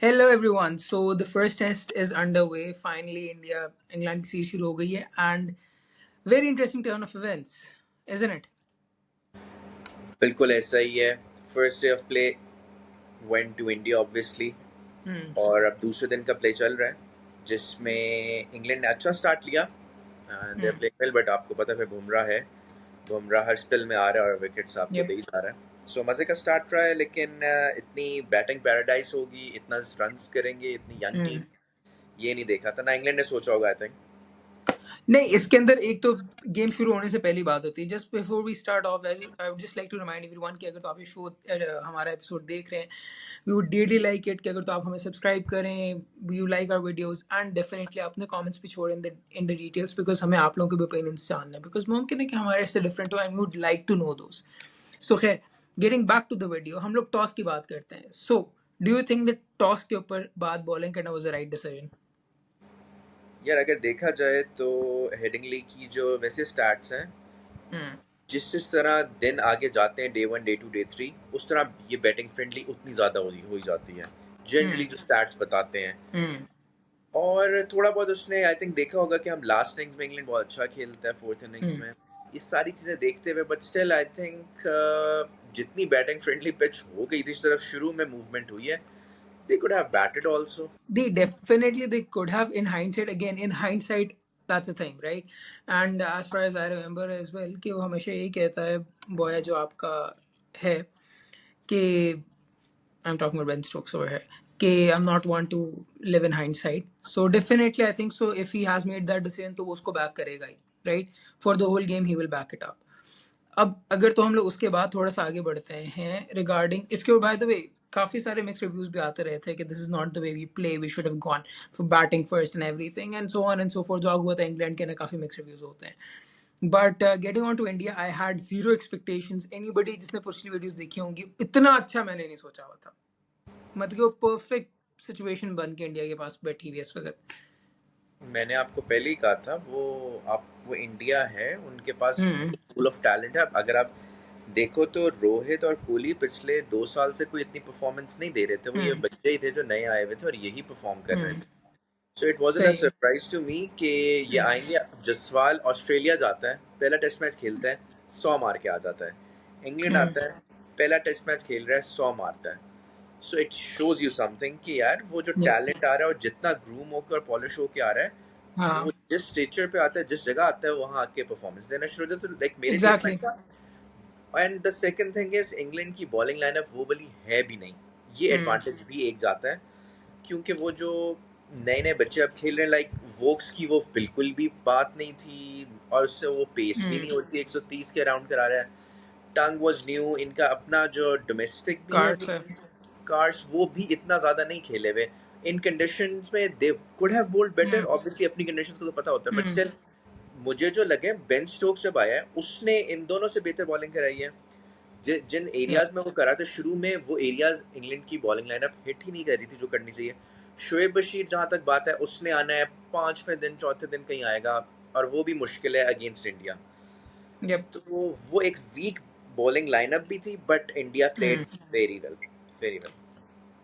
Hello everyone. So the first test is underway. Finally, India England की series शुरू हो गई है and very interesting turn of events, isn't it? बिल्कुल ऐसा ही है। First day of play went to India obviously, Hmm. और अब दूसरे दिन का प्ले चल रहा है जिसमें इंग्लैंड ने अच्छा स्टार्ट लिया and they Hmm. Play well, but आपको पता है बुमराह है। बुमराह हर स्पेल में आ रहा है और विकेट्स आपको Yep. दे ही जा रहा है। सो मज़े का स्टार्ट रहा है, लेकिन इतनी बैटिंग पैराडाइज होगी, इतना रन्स करेंगे, इतनी यंग टीम, Hmm. ये नहीं देखा था ना इंग्लैंड ने सोचा होगा आई थिंक। नहीं, इसके अंदर एक तो गेम शुरू होने से पहली बात होती है। Just before we start off, I would just like to remind everyone कि अगर तो आप ये शो हमारा एपिसोड देख रहे हैं, we would dearly like it कि अगर तो आप हमें सब्सक्राइब करें, you like our videos and definitely अपने कमेंट्स भी छोड़ें इन द डिटेल्स, बिकॉज हमें आप लोगों के भी ओपिनियंस जानना है, बिकॉज मुमकिन है कि हमारे से डिफरेंट हो and we would like to know those. So खैर, getting back to the video, हम लोग टॉस की बात करते हैं। So do you think that toss के ऊपर बात बॉलिंग करना वाज द राइट डिसीजन? यार अगर देखा जाए तो हेडिंगली की जो वैसे स्टैट्स हैं, हम्म. जिस तरह दिन आगे जाते हैं, डे 1 डे 2 डे 3, उस तरह ये बैटिंग फ्रेंडली उतनी ज़्यादा हो ही जाती है जनरली हम्म. जो स्टैट्स बताते हैं। हम्म. और थोड़ा बहुत उसने आई थिंक देखा होगा कि हम लास्ट इनिंग्स में इंग्लैंड बहुत अच्छा खेलता है, फोर्थ इनिंग्स हम्म. में, ये सारी चीज़ें देखते हुए, बट स्टिल आई थिंक जितनी बैटिंग फ्रेंडली पिच हो गई थी, इस तरफ शुरू में मूवमेंट हुई है, दे could have batted also. They could have, in hindsight, again in hindsight, that's a thing, right? And as far as I remember as well, कि वो हमेशा यही कहता है, बॉय जो आपका है, कि I'm talking about Ben Stokes over here, कि I'm not one to live in hindsight. So definitely I think so if he has made that decision तो वो उसको back करेगा ही, right? For the whole game he will back it up. अब अगर तो हम लोग उसके बाद थोड़ा सा आगे बढ़ते हैं रिगार्डिंग इसके, बाय द वे काफी सारे मिक्स रिव्यूज भी आते रहे थे कि this is not the way we play, we should have gone for batting first and everything and so on and so forth. जो हुआ था इंग्लैंड के ना, काफी मिक्स रिव्यूज होते हैं। But getting on to India, I had zero expectations. Anybody जिसने पिछली वीडियोस देखी होंगी, इतना अच्छा मैंने नहीं सोचा हुआ था। मतलब परफेक्ट सिचुएशन बन के इंडिया के पास बैठी हुई है इस वक्त। मैंने आपको पहले ही कहा था, वो इंडिया है, उनके पास हम्म. फुल ऑफ टैलेंट है। अगर आप देखो तो रोहित और कोहली पिछले 2 साल से कोई इतनी परफॉर्मेंस नहीं दे रहे थे, वो ये हम्म. बच्चे ही थे जो नए आए हुए थे और यही परफॉर्म कर रहे हम्म. थे। सो इट वाजंट अ सही है. सरप्राइज टू मी कि ये हम्म. आएंगे। जसवाल ऑस्ट्रेलिया जाता है, पहला टेस्ट मैच खेलता है, 100 मार के आ जाता है। इंग्लैंड हम्म. आता है, पहला टेस्ट मैच खेल रहा है, 100 मारता है। So it shows you something कि यार वो जो Yep. टैलेंट आ रहा है और जितना ग्रूम होकर और पॉलिश होकर आ रहा है, वो हाँ. जिस स्टेचर पे आता है, जिस जगह आता है, वहां आके परफॉर्मेंस देना शुरू हो जाता है। तो लाइक मेरे लिए इतना एग्जैक्टली. ही था। And the second thing is England की बॉलिंग लाइनअप वो वाली है भी नहीं, ये हम्म. एडवांटेज भी एक जाता है। क्योंकि वो जो नए नए बच्चे अब खेल रहे हैं, लाइक वोक्स की वो बिल्कुल भी बात नहीं थी, और उससे वो पेस भी हम्म. नहीं होती, 130 के अराउंड करा रहा है। टंग वाज न्यू, इनका अपना जो डोमेस्टिक भी है, कार्ड्स है. कार्ड्स, वो भी इतना ज़्यादा नहीं खेले हुए। इन कंडीशंस में they could have bowled better, hmm. Obviously अपनी कंडीशंस को तो पता होता है, बट हम्म. स्टिल मुझे जो लगे बेन स्टोक्स जब आया है, उसने इन दोनों से बेहतर बॉलिंग कराई है। जिन Yep. एरियाज में वो करा था शुरू में, वो एरियाज इंग्लैंड की बॉलिंग लाइनअप हिट ही नहीं कर रही थी जो करनी चाहिए। शोएब बशीर जहां तक बात है, उसने आना है 5वें दिन, चौथे दिन कहीं आएगा, और वो भी मुश्किल है अगेंस्ट इंडिया। Yep. तो वो एक वीक बॉलिंग लाइनअप भी थी, but India played hmm. Very well, very well.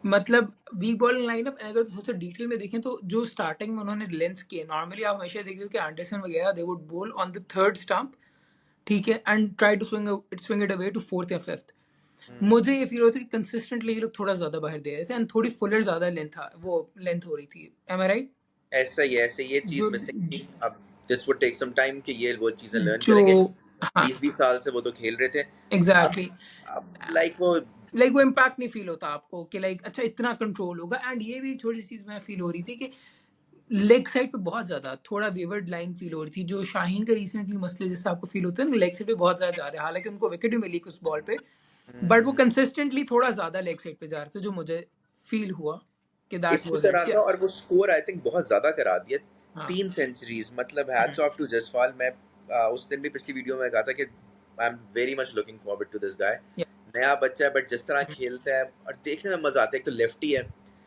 मतलब वीक बॉलिंग लाइनअप, अगर तो सबसे डिटेल में देखें तो जो स्टार्टिंग में उन्होंने लेंस किए, नॉर्मली आप हमेशा देखते हो कि एंडरसन वगैरह they would bowl on the third stump, ठीक है, and try to swing it away to fourth या फिफ्थ। मुझे ये फील होता है कि कंसिस्टेंटली ये लोग थोड़ा ज्यादा बाहर दे रहे थे एंड थोड़ी फुलर ज्यादा लेंथ हो रही थी। एम आई राइट? ऐसा ही है, ऐसे ये चीज जो मिसिंग थी। अब this would take some time कि ये वो चीजें लर्न जो करेंगे। हाँ, 20-20 साल से वो तो खेल रहे थे। अब एग्जैक्टली. अब लाइक वो लाइक वो इम्पैक्ट नहीं फील होता आपको कि लाइक अच्छा इतना कंट्रोल होगा। एंड ये भी थोड़ी सी चीज मैं फील हो रही थी कि लेग साइड पे बहुत ज्यादा थोड़ा वेवर्ड लाइन फील हो रही थी, जो शाहीन का रिसेंटली मसले जैसे आपको फील होता है ना, लेग साइड पे बहुत ज्यादा जा रहे हैं, हालांकि उनको विकेट भी मिली उस बॉल पे, बट वो कंसिस्टेंटली थोड़ा ज्यादा लेग साइड पे जा रहे थे, जो मुझे फील हुआ कि दैट इसी वाज तरह इट। का, और वो स्कोर आई थिंक बहुत ज्यादा करा दिया। हाँ. 3 सेंचुरीज, मतलब हैट्स ऑफ टू जसवाल। मैं उस दिन भी पिछली वीडियो में कहा था कि I am very much looking forward to this guy. Yeah. नया बच्चा है, बट जिस तरह खेलता है और देखने में मजा आता है, एक तो लेफ्टी है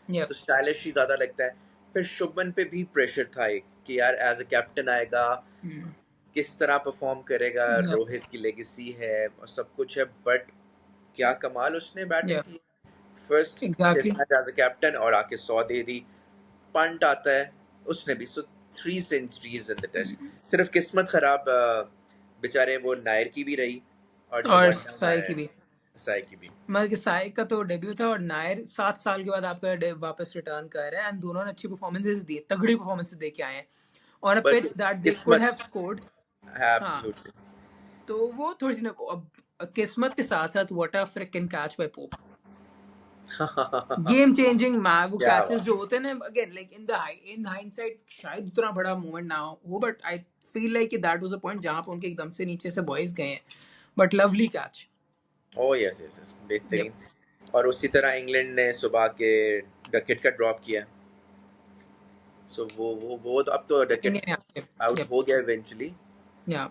या. तो स्टाइलिश ही ज्यादा लगता है। फिर शुभमन पे भी प्रेशर था एक कि यार एज अ कैप्टन आएगा, किस तरह परफॉर्म करेगा, या. रोहित की लेगेसी है और सब कुछ है, बट क्या कमाल उसने बैटिंग या. की। First test exactly. Match as a captain और आके 100 दे दी। पंट आता है उसने भी, सो 3 सेंचुरीज इन द टेस्ट। सिर्फ किस्मत खराब बेचारे वो नायर की भी रही और जो और वन डाउन साई आया की है भी, साई की भी। मतलब कि साई का तो डेब्यू था और नायर 7 साल के बाद आपका वापस रिटर्न कर रहा है, एंड दोनों ने अच्छी परफॉर्मेंसेस दी, तगड़ी परफॉर्मेंसेस दे के आए हैं ऑन अ बस पिच दैट दे कुड किस्मत हैव स्कोर्ड। है हाँ, एब्सोल्युटली। तो वो थोड़ी सी अब किस्मत के साथ साथ what a freaking catch by Pope, game changing वो क्या कैचेस बात। जो होते हैं ना, अगेन लाइक इन हाइंडसाइट शायद उतना बड़ा मोमेंट ना हो, but I feel like that was a point जहां पे उनके एकदम से नीचे से बॉयज गए हैं, but lovely catch. Oh yes yes yes, yup. बेहतरीन। और उसी तरह इंग्लैंड ने सुबह के डकेट का ड्रॉप किया। सो वो तो अब तो Duckett Indian active. Out yup. हो गया इवेंचुअली। या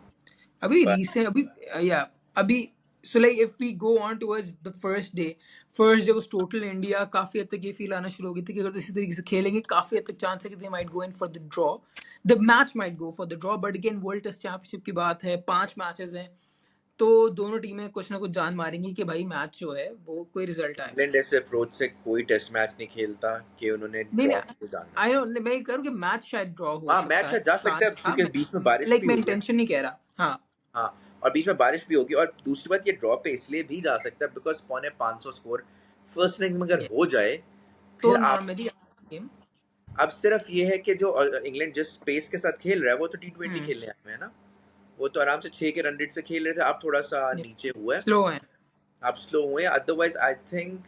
अभी पर रीसेंट अभी या अभी so like if we go on towards the first day was total India, काफी हद तक ये फील आना शुरू हो गई थी कि अगर तो इसी तरीके से खेलेंगे काफी हद तक चांस है कि they might go in for the draw, the match might go for the draw, but again world test championship की बात है, 5 मैचेस हैं, तो दोनों टीमें कुछ ना कुछ जान मारेंगी कि भाई मैच जो है वो कोई रिजल्ट आए। इंग्लैंड ऐसे अप्रोच से कोई टेस्ट मैच नहीं खेलता कि उन्होंने नहीं नहीं, ड्रॉ को जाना आई है। नो, मैं ये करूँ कि मैच शायद ड्रॉ हो हाँ सकता मैच है, जा सकता है चांस था, क्योंकि मैं बीच में बारिश लाइक भी मैं हुई है। इंटेंशन नहीं कह रहा। हाँ। हाँ, और बीच में बारिश भी होगी। और दूसरी बात, ये ड्रॉ पे इसलिए भी जा सकता है बिकॉज 450 स्कोर फर्स्ट इनिंग्स में अगर ये हो जाए तो फिर आप, नॉर्मली गेम। अब सिर्फ ये है कि जो इंग्लैंड जिस पेस के साथ खेल रहा है वो तो T20 हम्म। खेलने आए हुए हैं ना। वो तो आराम से 6 के रन रेट से खेल रहे थे, अब थोड़ा सा नीचे हुआ है, स्लो है। अब स्लो हुए। अदरवाइज आई थिंक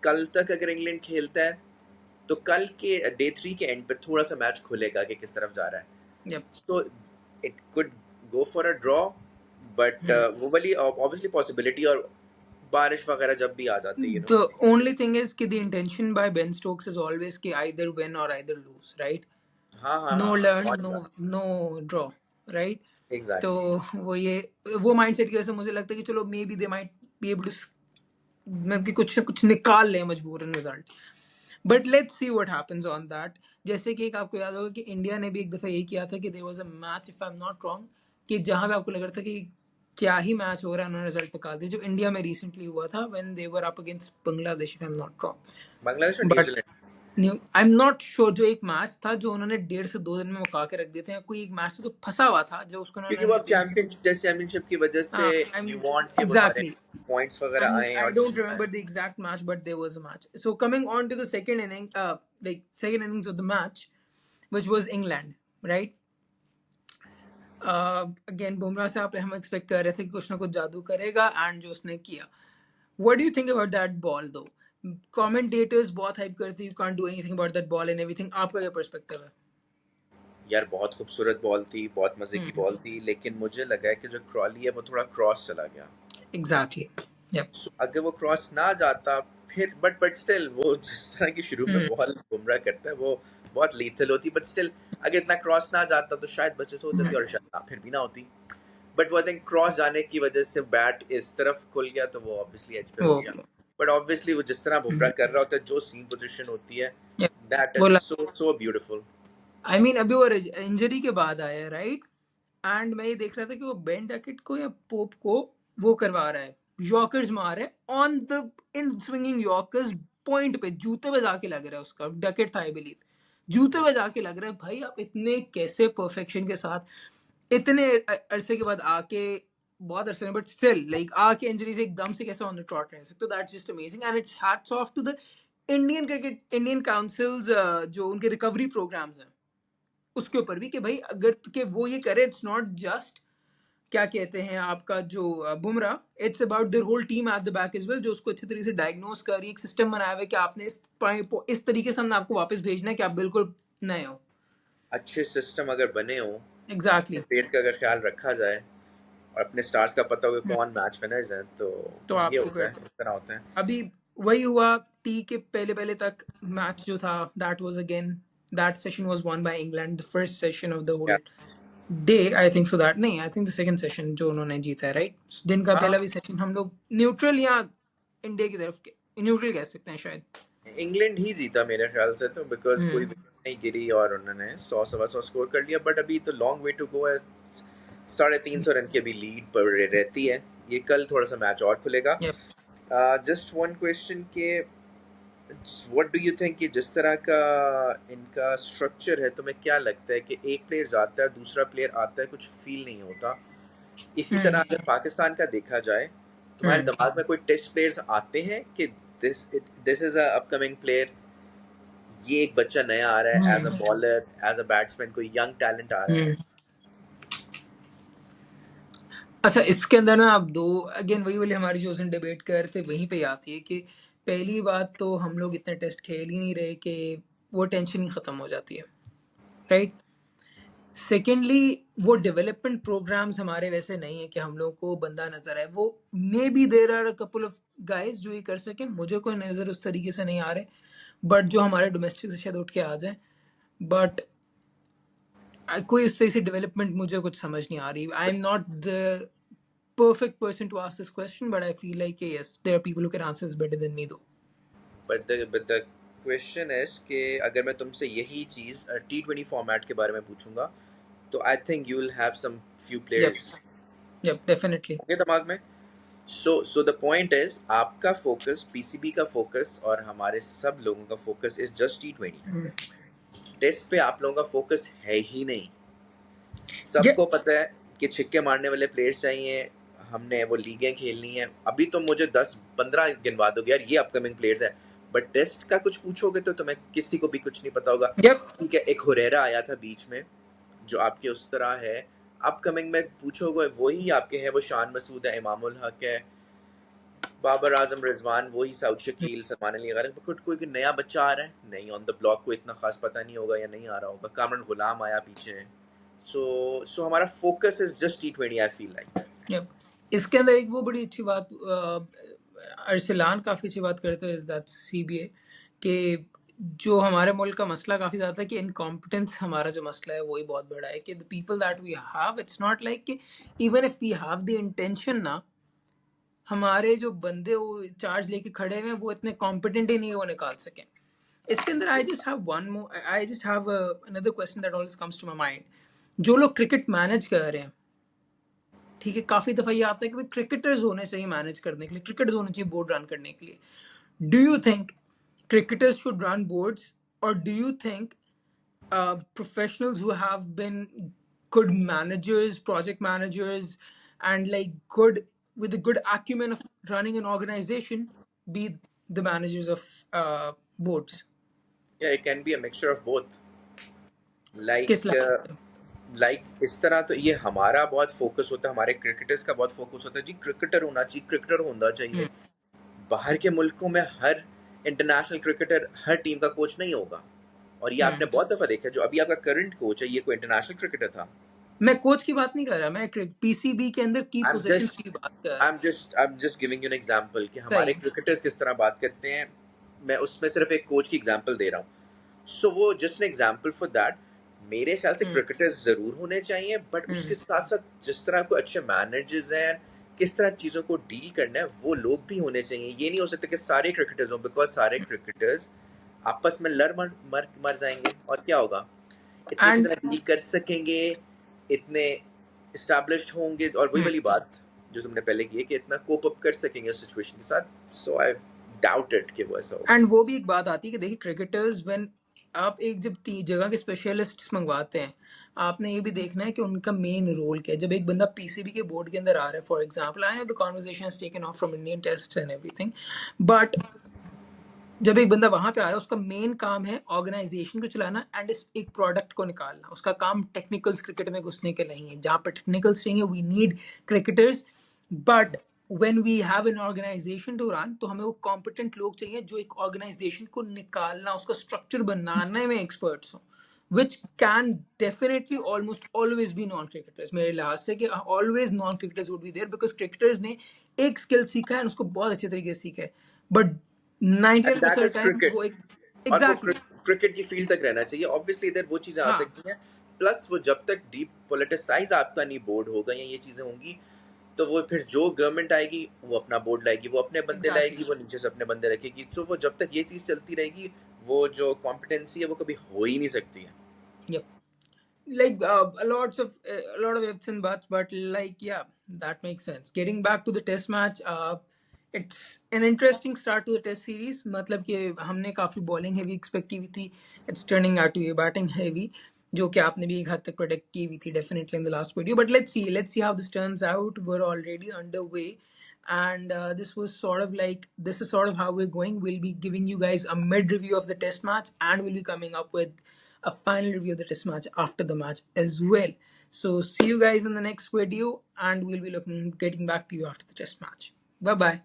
कल तक अगर इंग्लैंड खेलता है तो कल के डे 3 के एंड पे थोड़ा सा मैच खुलेगा कि किस तरफ जा रहा है। Yup. So it could go for a draw, but hmm. वो वाली obviously possibility, और बारिश वगैरह जब भी आ जाती है The only thing is कि the intention by Ben Stokes is always कि either win or either lose, right? हाँ हाँ No हाँ, learn, बहुत बार no draw, right? तो एग्जैक्टली। वो माइंडसेट की वजह से मुझे लगता है कि चलो maybe they might be able to, मतलब कि कुछ ना कुछ निकाल ले मजबूरन result, but let's see what happens on that. जैसे कि एक आपको याद होगा कि इंडिया ने भी एक दफा यही किया था कि there was a match, if I am not wrong, कि जहां पे आपको लग रहा था कि क्या ही मैच हो रहा है, उन्होंने रिजल्ट निकाल दिया, जो इंडिया में रिसेंटली हुआ था when they were up against Bangladesh, if I am not Bangladesh और wrong, but New Zealand. I am not sure. जो एक मैच था जो उन्होंने 1.5 से 2 दिन में मुका के रख दिए थे, कोई एक मैच तो फंसा हुआ था जो उसको क्योंकि वो उन्होंने अब चैंपियन टेस्ट चैंपियनशिप की वजह से आई एम यू वांट कि वो सारे एग्जैक्टली, पॉइंट्स वगैरह आए I और don't जीतना है। remember the exact match, but there was a match. So coming on to the second inning, like second innings of the match, which was England, right? Again, Bumrah से आप हम expect कर रहे थे कि कुछ ना कुछ जादू करेगा, एंड जो उसने किया। What do you think about that ball though? Commentators बहुत hype करते, you can't do anything about that ball and everything. आपका क्या perspective है? यार बहुत खूबसूरत बॉल थी, बहुत मजे की हम्म। बॉल थी, लेकिन मुझे लगा है कि जो क्रॉली है वो थोड़ा क्रॉस चला गया। Exactly. Yep. So, अगर वो क्रॉस ना जाता फिर, बट स्टिल वो जिस तरह की शुरू में हम्म। बॉल बुमराह करता है वो बहुत लीथल होती, बट स्टिल अगर इतना क्रॉस ना जाता तो शायद बचे से हो जाती और शायद ना फिर भी ना होती। बट वो आई थिंक क्रॉस जाने की वजह से बैट इस तरफ खुल गया तो वो ऑब्वियसली एज पे हो वो गया। बट ऑब्वियसली वो जिस तरह बुमराह कर रहा होता है, जो सीम पोजीशन होती है, yep. दैट इज वो सो सो ब्यूटीफुल। आई मीन अभी वो इंजरी के बाद आया, राइट? एंड मैं ये देख रहा था कि वो बेन डकेट को या पोप को वो करवा रहा है, यॉर्कर्स मार रहा है on the in swinging yorkers, point पे जूते पे जाके लग रहा है उसका, डकेट था आई बिलीव, जूते पे जाके लग रहा है। भाई आप इतने कैसे परफेक्शन के साथ इतने अरसे के बाद आके, बहुत अरसे में बट स्टिल लाइक आके इंजरी से एकदम से कैसे ऑन द ट्रॉट रह सकते हो, that's just amazing, and it's hats off to the Indian councils, जो उनके रिकवरी प्रोग्राम्स हैं उसके ऊपर भी, कि भाई अगर कि वो ये करे, इट्स नॉट जस्ट क्या कहते हैं आपका जो Bumrah, it's about their whole team at the back is well, जो उसको अच्छी तरीके से डायग्नोस कर रही है, एक सिस्टम बनाया हुआ है कि आपने इस तरीके से हमने आपको वापस भेजना है कि आप बिल्कुल नए हो। अच्छे सिस्टम अगर बने हो, एग्जैक्टली। पेस का अगर ख्याल रखा जाए और अपने स्टार्स का पता हो कि कौन मैच विनर्स हैं, तो तो ये आपको होता है, करते हैं। इस तरह होता है। अभी वही हुआ, टी के पहले पहले तक मैच जो था, that was again, that session was won by England, the first session of the whole Yes. Day, I think so, that नहीं, I think the second session जो उन्होंने जीता है, राइट? दिन का हाँ, पहला भी सेशन हम लोग न्यूट्रल या इंडिया की तरफ के न्यूट्रल कह सकते हैं शायद। इंग्लैंड ही जीता मेरे ख्याल से, तो बिकॉज कोई हम्म। विकेट नहीं गिरी और उन्होंने 100 सवा 100 स्कोर कर लिया। बट अभी तो लॉन्ग वे टू गो है, 350 रन की अभी लीड पर रहती है। ये कल थोड़ा सा मैच और खुलेगा। यप। जस्ट वन क्वेश्चन के व्हाट डू यू थिंक कि जिस तरह का इनका स्ट्रक्चर है, तुम्हें क्या लगता है कि एक प्लेयर जाता है, दूसरा प्लेयर आता है, कुछ फील नहीं होता? इसी तरह हम्म अगर पाकिस्तान का देखा जाए, तुम्हारे हम्म दिमाग में कोई टेस्ट प्लेयर्स आते हैं कि this is a upcoming player, ये एक बच्चा नया आ रहा है as a hmm bowler, as a batsman, कोई यंग टैलेंट आ रहा है? हम्म। अच्छा, इसके अंदर ना आप दो, अगेन वही वाली हमारी जो उसने डिबेट कर रहे थे वहीं पे आती है कि पहली बात तो हम लोग इतने टेस्ट खेल ही नहीं रहे कि वो टेंशन ही खत्म हो जाती है, राइट। सेकेंडली, वो डेवलपमेंट प्रोग्राम्स हमारे वैसे नहीं है कि हम लोग को बंदा नजर आए। वो may be there are a couple of guys जो ये कर सकें, मुझे कोई नजर उस तरीके से नहीं आ रहे, बट जो हमारे डोमेस्टिक से शायद उठ के आ जाए। बट कोई इस तरह से डेवलपमेंट मुझे कुछ समझ नहीं आ रही। आई am not the perfect person to ask this question, but I feel like yes, there are people who can answer this better than me though. But the question is कि अगर मैं तुमसे यही चीज T20 फॉर्मेट के बारे में पूछूंगा, तो I think you will have some few Yep, players yep, definitely. होंगे दिमाग में। सो द पॉइंट इज, आपका फोकस, पीसीबी का फोकस और हमारे सब लोगों का focus is just T20। Mm. Test पे आप लोगों का फोकस है ही नहीं। Yeah, सबको पता है कि छिक्के मारने वाले प्लेयर्स चाहिए, हमने वो लीगें खेलनी है। अभी तो मुझे 10-15 गिनवा दोगे यार, ये अपकमिंग प्लेयर्स हैं, बट टेस्ट का कुछ पूछोगे तो तुम्हें किसी को भी कुछ नहीं पता होगा। yep. ठीक है, एक हुरेरा आया था बीच में जो आपके उस तरह है। अपकमिंग में पूछोगे वही आपके हैं, वो शान मसूद है, इमामुल हक है, बाबर आजम रिजवान, वही साउथ शकील, सलमान अली। अगर कोई नया बच्चा आ रहा है, नहीं ऑन द ब्लॉक, को इतना खास पता नहीं होगा या नहीं आ रहा होगा। कामरान गुलाम आया पीछे। सो हमारा focus is just T20, I feel like. Yep. इसके अंदर एक वो बड़ी अच्छी बात अरसलान काफ़ी अच्छी बात करते हैं, दैट सीबीए कि जो हमारे मुल्क का मसला काफ़ी ज़्यादा है कि इनकॉम्पिटेंस हमारा जो मसला है वही बहुत बड़ा है कि the people that we have, it's not like कि even if we have the intention ना, हमारे जो बंदे वो चार्ज लेके खड़े हुए हैं वो इतने कॉम्पिटेंट ही नहीं है वो निकाल सकें। इसके अंदर I just have one more, I just have another question that always comes to my mind. जो लोग क्रिकेट मैनेज कर रहे हैं, ठीक है, काफी दफा ये आता है कि भाई क्रिकेटर्स होने चाहिए मैनेज करने के लिए, क्रिकेटर्स होने चाहिए बोर्ड रन करने के लिए। Do you think cricketers should run boards, or do you think professionals who have been good managers, project managers, and like good with a good acumen of running an organization be the managers of boards? या it can be a mixture of both. किस like level पे? इस तरह तो ये हमारा बहुत focus होता है, हमारे क्रिकेटर्स का बहुत फोकस होता है जी, क्रिकेटर होना चाहिए, क्रिकेटर होना चाहिए। हम्म बाहर के मुल्कों में हर इंटरनेशनल क्रिकेटर हर टीम का कोच नहीं होगा। और ये आपने हम्म। बहुत दफा देखा, जो अभी आपका करंट कोच है, ये कोई इंटरनेशनल क्रिकेटर था? मैं कोच की बात नहीं कर रहा, मैं पीसीबी के अंदर की आई एम पोजीशंस जस्ट की बात कर आई रहा एम हूँ। Just I am just giving you an example कि हमारे सही। क्रिकेटर्स किस तरह बात करते हैं। मैं उसमें सिर्फ एक कोच की एग्जांपल दे रहा हूँ। सो वो just an example for that. मेरे ख्याल से हम्म क्रिकेटर्स जरूर होने चाहिए, बट उसके हम्म साथ साथ जिस तरह को अच्छे मैनेजर्स हैं, किस तरह चीज़ों को डील करना है, वो लोग भी होने चाहिए। ये नहीं हो सकता कि सारे क्रिकेटर्स हों, बिकॉज सारे क्रिकेटर्स आपस में लड़ मर जाएंगे, और क्या होगा? इतनी अच्छी एंड तरह डील कर सकेंगे, इतने इस्टेब्लिश्ड होंगे, और वही वाली बात जो तुमने पहले की है कि इतना कोप अप कर सकेंगे उस सिचुएशन के साथ। सो आई डाउटेड कि वो ऐसा होगा। एंड वो भी एक बात आती है कि देखिए क्रिकेटर्स व्हेन आप एक जब जगह के स्पेशलिस्ट्स मंगवाते हैं, आपने ये भी देखना है कि उनका मेन रोल क्या है। जब एक बंदा पीसीबी के बोर्ड के अंदर आ रहा है, for example, I know the conversation has taken of from Indian tests and everything, but जब एक बंदा वहां पे आ रहा है, उसका मेन काम है ऑर्गेनाइजेशन को चलाना एंड इस एक प्रोडक्ट को निकालना। उसका काम टेक्निकल्स क्रिकेट में घुसने के नहीं है। जहां पर टेक्निकल्स चाहिए we need cricketers, but when we have an organisation to run, तो हमें वो कॉम्पिटेंट लोग चाहिए जो एक ऑर्गेनाइजेशन को निकालना, उसका स्ट्रक्चर बनाने में एक्सपर्ट्स हों, which can definitely almost always be non-cricketers मेरे लिहाज से, कि always non-cricketers would be there because cricketers ने एक स्किल सीखा है और उसको बहुत अच्छे तरीके से सीखा है, but and that 99% is time cricket. वो एक और वो एग्जैक्टली क्रिकेट की फील्ड तक रहना चाहिए। ऑब्वियसली इधर वो चीज़ें आ हाँ सकती हैं, प्लस वो जब तक डीप पोलिटिसाइज आपका नहीं बोर्ड होगा या ये चीज़ें होंगी, तो वो फिर जो गवर्नमेंट आएगी वो अपना बोर्ड लाएगी, वो अपने बंदे एग्जैक्टली लाएगी, वो नीचे से अपने बंदे रखेगी। तो वो जब तक ये चीज़ चलती रहेगी, वो जो कॉम्पिटेंसी है वो कभी हो ही नहीं सकती है। yep, like a lot of ifs and buts, but like yeah, that makes sense. Getting back to the test match, it's an interesting start to the test series, मतलब कि हमने काफ़ी बॉलिंग हैवी एक्सपेक्ट की हुई थी, it's turning out to be batting heavy, जो कि आपने भी एक हद तक प्रोटेक्ट की हुई थी definitely in the last video. But let's see how this turns out. Were already under way, and this was sort of like, this is sort of how we're going. We'll be giving you guys a mid review of the test match, and we'll be coming up with a final review of the test match after the match as well. So see you guys in the next video, and we'll be getting back to you after the test match. Bye bye.